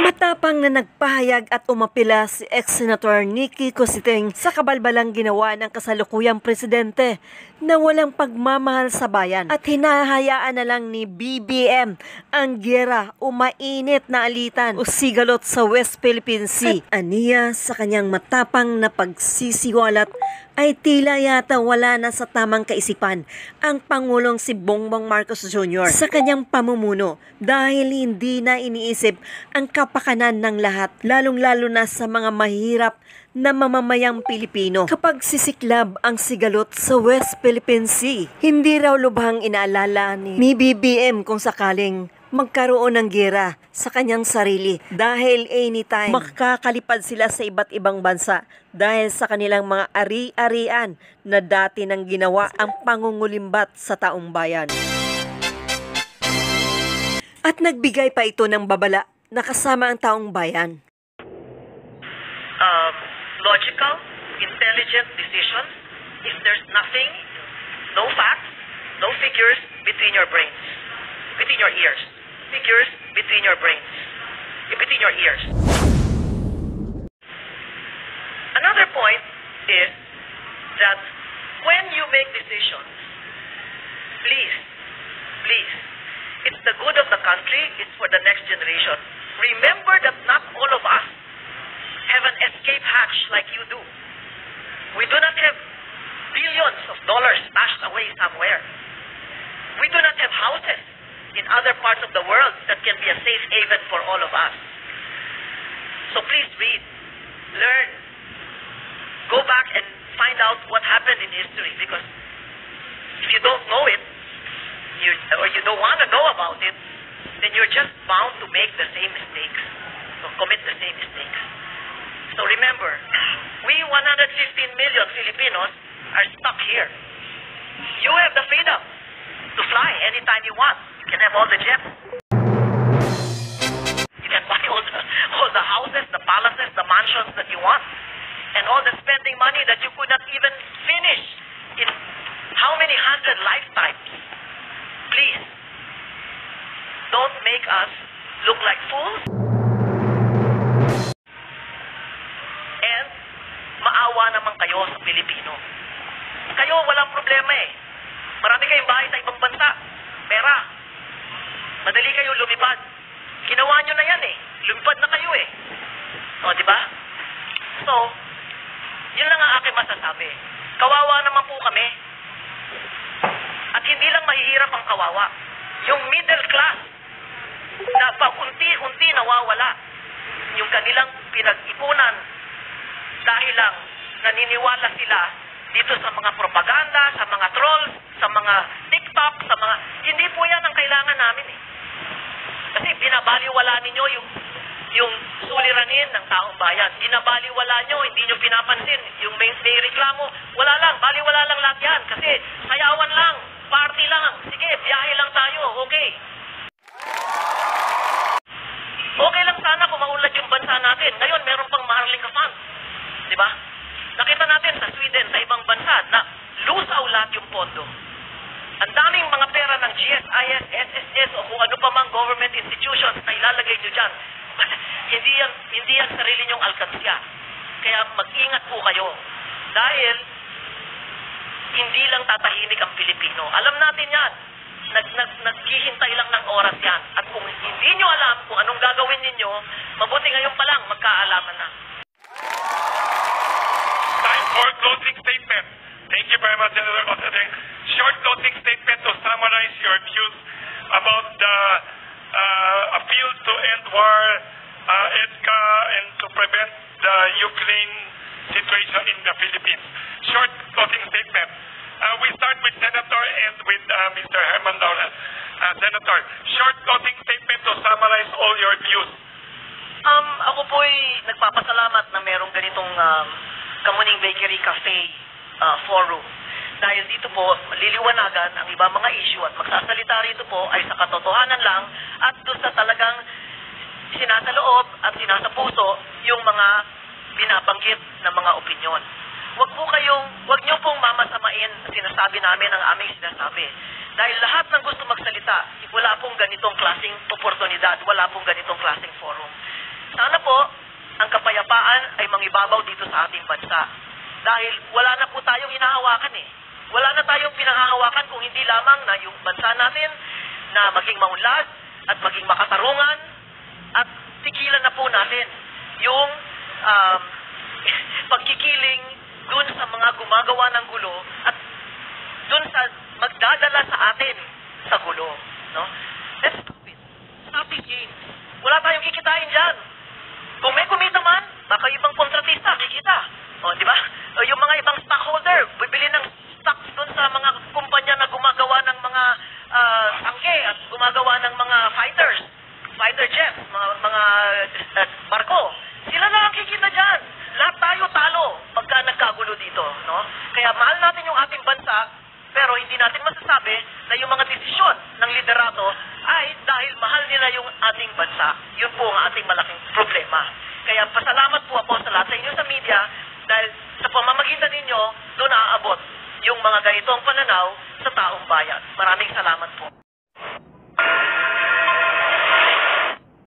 Matapang na nagpahayag at umapila si ex-senator Nicky Cositeng sa kabalbalang ginawa ng kasalukuyang presidente na walang pagmamahal sa bayan at hinahayaan na lang ni BBM ang giyera o mainit na alitan o sigalot sa West Philippine Sea. At aniya sa kanyang matapang na pagsisiwalat ay tila yata wala na sa tamang kaisipan ang Pangulong si Bongbong Marcos Jr. sa kanyang pamumuno dahil hindi na iniisip ang kapakanan ng lahat, lalong-lalo na sa mga mahirap na mamamayang Pilipino. Kapag sisiklab ang sigalot sa West Philippine Sea, hindi raw lubhang inaalala ni BBM kung sakaling magkaroon ng giyera sa kanyang sarili dahil anytime makakalipad sila sa iba't ibang bansa dahil sa kanilang mga ari-arian na dati nang ginawa ang pangungulimbat sa taong bayan. At nagbigay pa ito ng babala na kasama ang taong bayan. Logical, intelligent decisions if there's nothing, no facts, no figures between your brains, between your ears. Figures between your brains, between your ears. Another point is that when you make decisions, please, it's the good of the country, it's for the next generation. Remember that not all of us have an escape hatch like you do. We do not have billions of dollars stashed away somewhere. We do not have houses in other parts of the world that can be a safe haven for all of us. So please read, learn, go back and find out what happened in history, because if you don't know it, or you don't want to know about it, then you're just bound to make the same mistakes, or commit the same mistakes. So remember, we 115 million Filipinos are stuck here. You have the freedom to fly anytime you want. You can have all the jets. You can buy all the houses, the palaces, the mansions that you want. And all the spending money that you could not even finish in how many 100 lifetimes. Please, don't make us look like fools. And maawa naman kayo sa Pilipino. Kayo walang problema eh. Marami kayong bahay sa ibang bansa. Pera. Madali kayo lumipad. Ginawa nyo na yan eh. Lumipad na kayo eh. O, di ba? So, yun lang ang aking masasabi. Kawawa naman po kami. At hindi lang mahihirap ang kawawa. Yung middle class, na paunti-unti nawawala. Yung kanilang pinag-ipunan dahil lang naniniwala sila dito sa mga propaganda, sa mga trolls, sa mga TikTok, sa mga... Hindi po yan ang kailangan namin eh. Kasi binabaliwala ninyo yung suliranin ng taong bayan. Binabaliwala nyo, hindi nyo pinapansin. Yung may reklamo, wala lang, baliwala lang lahat yan. Kasi sayawan lang, party lang, sige, biyahe lang tayo, okay. Okay lang sana kung maunlad yung bansa natin. Ngayon, meron pang Maharlika Fund. Di ba? Nakita natin sa Sweden, sa ibang bansa, na lusaw lahat yung pondo. Ang daming mga pera ng GSIS, SSS, o kung ano pa mang government institutions na ilalagay nyo dyan. hindi yan sarili nyong alkansya. Kaya mag-ingat po kayo. Dahil, hindi lang tatahimik ang Pilipino. Alam natin yan. Naghihintay lang ng oras yan. At kung hindi nyo alam kung anong gagawin ninyo, mabuti ngayon pa lang, magkaalaman na. Time for closing statement. Thank you very much, Senator Cositeng. Short closing statement to summarize your views about the appeal to end war, EDCA, and to prevent the Ukraine situation in the Philippines. Short closing statement. We start with Senator and with Mr. Herman Laurel. Senator, short closing statement to summarize all your views. Ako po'y nagpapasalamat na merong ganitong Kamuning Bakery Cafe forum. Dahil dito po, liliwanagan ang iba mga issue at magsasalita rito po ay sa katotohanan lang at doon sa talagang sinasaloob at sinasapuso yung mga binabanggit na mga opinyon. Huwag niyo pong mamasamain sinasabi namin ang aming sinasabi. Dahil lahat ng gusto magsalita, wala pong ganitong klaseng oportunidad, wala pong ganitong klaseng forum. Sana po, ang kapayapaan ay mangibabaw dito sa ating bansa. Dahil wala na po tayong hinahawakan eh. Wala na tayong pinanghahawakan kung hindi lamang na yung bansa natin na maging maunlad at maging makatarungan at tigilan na po natin yung pagkikiling dun sa mga gumagawa ng gulo at dun sa magdadala sa atin sa gulo. No? Let's stop it. Stop these games. Wala tayong kikitain dyan. Kung may kumita man, baka ibang kontratista, kikita. O, di ba? O, yung mga ibang stockholder, bibili ng stocks dun sa mga kumpanya na gumagawa ng mga tangke at gumagawa ng mga fighter jets, mga barko. Sila na ang kikita dyan. Lahat tayo talo pagka nagkagulo dito. No? Kaya mahal natin yung ating bansa, pero hindi natin masasabi na yung mga desisyon ng liderato ay dahil mahal nila yung ating bansa. Yun po ang ating malaking problema. Kaya pasalamat po ako sa lahat sa inyo sa media dahil sa pamamagitan ninyo, doon naaabot yung mga ganitong pananaw sa taong bayan. Maraming salamat po.